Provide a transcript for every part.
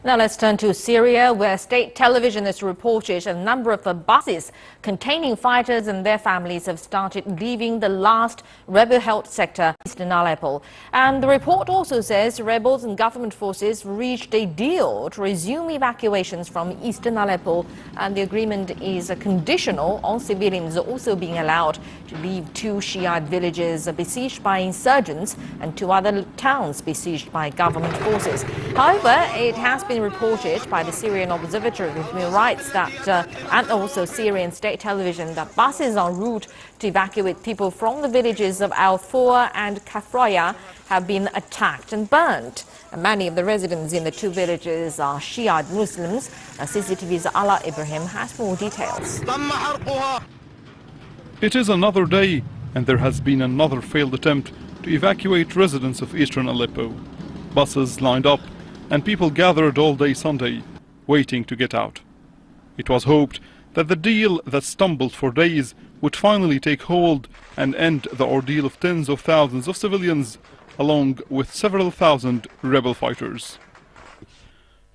Now let's turn to Syria, where state television has reported a number of buses containing fighters and their families have started leaving the last rebel-held sector, eastern Aleppo. And the report also says rebels and government forces reached a deal to resume evacuations from eastern Aleppo, and the agreement is conditional on civilians also being allowed to leave two Shiite villages besieged by insurgents and two other towns besieged by government forces. However, it has been reported by the Syrian Observatory of Human Rights that, and also Syrian state television, that buses en route to evacuate people from the villages of Al-Four and Kafraya have been attacked and burned. And many of the residents in the two villages are Shiite Muslims. CCTV's Ala Ibrahim has more details. It is another day, and there has been another failed attempt to evacuate residents of eastern Aleppo. Buses lined up and people gathered all day Sunday, waiting to get out. It was hoped that the deal that stumbled for days would finally take hold and end the ordeal of tens of thousands of civilians, along with several thousand rebel fighters.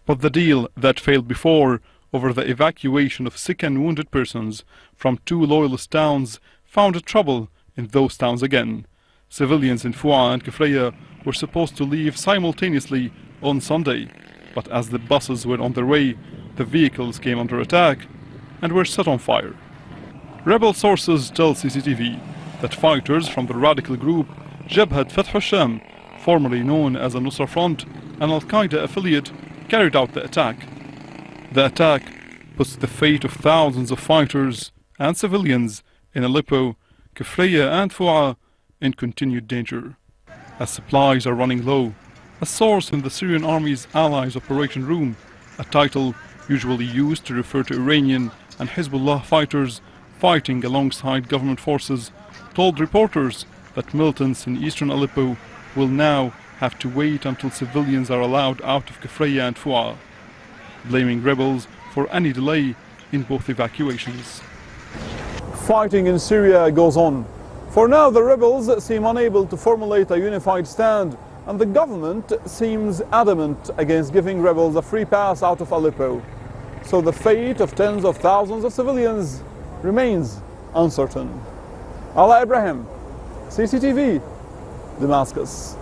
But the deal that failed before, over the evacuation of sick and wounded persons from two loyalist towns, found trouble in those towns again. Civilians in Foua and Kafraya were supposed to leave simultaneously on Sunday, but as the buses were on their way, the vehicles came under attack and were set on fire. Rebel sources tell CCTV that fighters from the radical group Jabhat Fath al-Sham, formerly known as the Nusra Front, an Al-Qaeda affiliate, carried out the attack. The attack puts the fate of thousands of fighters and civilians in Aleppo, Kafraya and Foua in continued danger, as supplies are running low. A source in the Syrian Army's Allies Operation Room, a title usually used to refer to Iranian and Hezbollah fighters fighting alongside government forces, told reporters that militants in eastern Aleppo will now have to wait until civilians are allowed out of Kafraya and Foua, blaming rebels for any delay in both evacuations. Fighting in Syria goes on. For now, the rebels seem unable to formulate a unified stand, and the government seems adamant against giving rebels a free pass out of Aleppo. So the fate of tens of thousands of civilians remains uncertain. Ala Ibrahim, CCTV, Damascus.